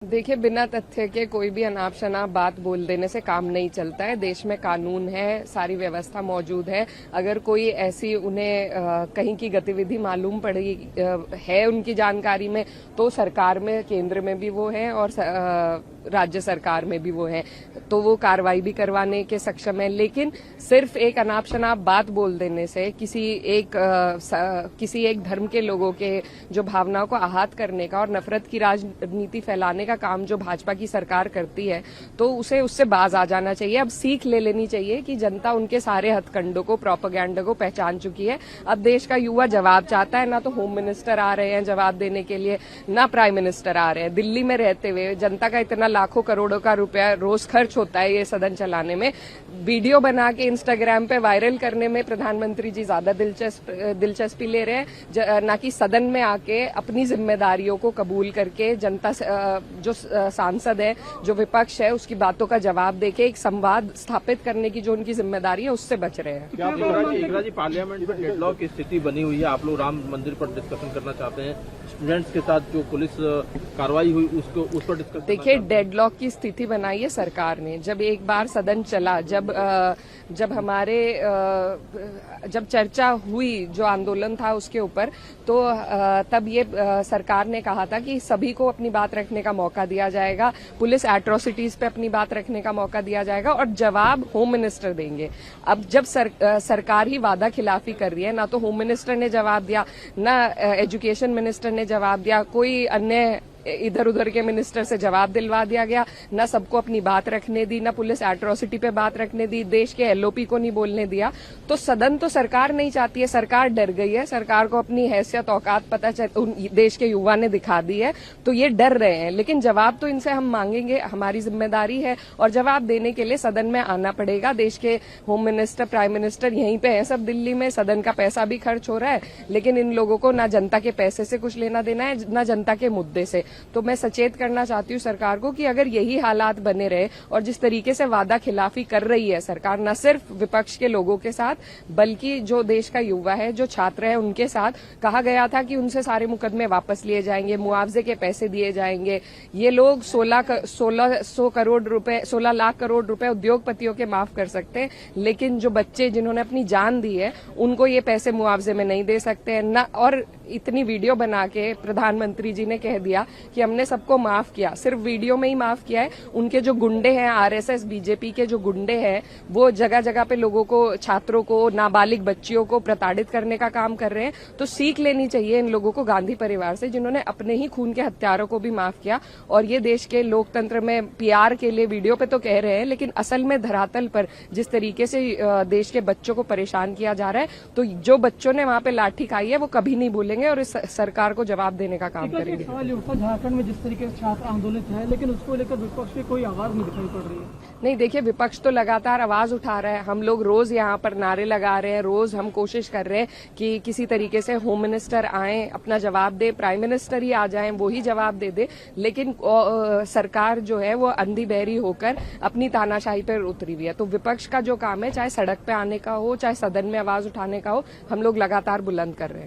देखिए, बिना तथ्य के कोई भी अनाप शनाप बात बोल देने से काम नहीं चलता है। देश में कानून है, सारी व्यवस्था मौजूद है। अगर कोई ऐसी उन्हें कहीं की गतिविधि मालूम पड़ी है उनकी जानकारी में, तो सरकार में, केंद्र में भी वो है और राज्य सरकार में भी वो है, तो वो कार्रवाई भी करवाने के सक्षम है। लेकिन सिर्फ एक अनाप शनाप बात बोल देने से किसी एक धर्म के लोगों के जो भावनाओं को आहत करने का और नफरत की राजनीति फैलाने का काम जो भाजपा की सरकार करती है, तो उसे उससे बाज आ जाना चाहिए। अब सीख ले लेनी चाहिए कि जनता उनके सारे हथकंडों को, प्रोपेगेंडा को पहचान चुकी है। अब देश का युवा जवाब चाहता है। ना तो होम मिनिस्टर आ रहे हैं जवाब देने के लिए, ना प्राइम मिनिस्टर आ रहे हैं। दिल्ली में रहते हुए जनता का इतना लाखों करोड़ों का रुपया रोज खर्च होता है ये सदन चलाने में, वीडियो बना के इंस्टाग्राम पे वायरल करने में प्रधानमंत्री जी ज्यादा दिलचस्पी ले रहे हैं, ना कि सदन में आके अपनी जिम्मेदारियों को कबूल करके जनता जो सांसद है, जो विपक्ष है, उसकी बातों का जवाब देके एक संवाद स्थापित करने की जो उनकी जिम्मेदारी है उससे बच रहे हैं। क्या एकला जी, पार्लियामेंट में डेडलॉक की स्थिति बनी हुई है, आप लोग राम मंदिर पर डिस्कशन करना चाहते हैं, स्टूडेंट्स के साथ जो पुलिस कार्रवाई हुई उस पर डिस्कस। देखिए, डेडलॉक की स्थिति बनाई है सरकार ने। जब एक बार सदन चला, जब चर्चा हुई, जो आंदोलन था उसके ऊपर, तो तब ये सरकार ने कहा था कि सभी को अपनी बात रखने का मौका दिया जाएगा, पुलिस एट्रोसिटीज पे अपनी बात रखने का मौका दिया जाएगा और जवाब होम मिनिस्टर देंगे। अब जब सरकार ही वादा खिलाफी कर रही है, ना तो होम मिनिस्टर ने जवाब दिया, ना एजुकेशन मिनिस्टर ने जवाब दिया, कोई अन्य इधर उधर के मिनिस्टर से जवाब दिलवा दिया गया, ना सबको अपनी बात रखने दी, ना पुलिस एट्रोसिटी पे बात रखने दी, देश के एलओपी को नहीं बोलने दिया। तो सदन तो सरकार नहीं चाहती है, सरकार डर गई है। सरकार को अपनी हैसियत औकात पता देश के युवा ने दिखा दी है, तो ये डर रहे हैं। लेकिन जवाब तो इनसे हम मांगेंगे, हमारी जिम्मेदारी है, और जवाब देने के लिए सदन में आना पड़ेगा। देश के होम मिनिस्टर, प्राइम मिनिस्टर यहीं पे है सब दिल्ली में, सदन का पैसा भी खर्च हो रहा है, लेकिन इन लोगों को ना जनता के पैसे से कुछ लेना देना है, ना जनता के मुद्दे से। तो मैं सचेत करना चाहती हूँ सरकार को कि अगर यही हालात बने रहे और जिस तरीके से वादा खिलाफी कर रही है सरकार, न सिर्फ विपक्ष के लोगों के साथ, बल्कि जो देश का युवा है, जो छात्र है, उनके साथ कहा गया था कि उनसे सारे मुकदमे वापस लिए जाएंगे, मुआवजे के पैसे दिए जाएंगे। ये लोग 16 लाख करोड़ रुपए उद्योगपतियों के माफ कर सकते हैं, लेकिन जो बच्चे जिन्होंने अपनी जान दी है, उनको ये पैसे मुआवजे में नहीं दे सकते हैं ना। और इतनी वीडियो बना के प्रधानमंत्री जी ने कह दिया कि हमने सबको माफ किया, सिर्फ वीडियो में ही माफ किया है। उनके जो गुंडे हैं, आरएसएस बीजेपी के जो गुंडे हैं, वो जगह जगह पे लोगों को, छात्रों को, नाबालिग बच्चियों को प्रताड़ित करने का काम कर रहे हैं। तो सीख लेनी चाहिए इन लोगों को, गांधी परिवार से, जिन्होंने अपने ही खून के हत्यारों को भी माफ किया। और ये देश के लोकतंत्र में पीआर के लिए वीडियो पे तो कह रहे हैं, लेकिन असल में धरातल पर जिस तरीके से देश के बच्चों को परेशान किया जा रहा है, तो जो बच्चों ने वहां पे लाठी खाई है वो कभी नहीं भूलेंगे और इस सरकार को जवाब देने का काम करेंगे। झारखंड में जिस तरीके से छात्र आंदोलित है, लेकिन उसको लेकर विपक्ष की कोई आवाज नहीं दिखाई पड़ रही है। नहीं, देखिए, विपक्ष तो लगातार आवाज उठा रहा है। हम लोग रोज यहाँ पर नारे लगा रहे हैं, रोज हम कोशिश कर रहे हैं कि किसी तरीके से होम मिनिस्टर आए, अपना जवाब दे, प्राइम मिनिस्टर ही आ जाएं, वो ही जवाब दे दे। लेकिन सरकार जो है वो अंधी बहरी होकर अपनी तानाशाही पर उतरी हुई है। तो विपक्ष का जो काम है, चाहे सड़क पे आने का हो, चाहे सदन में आवाज उठाने का हो, हम लोग लगातार बुलंद कर रहे हैं।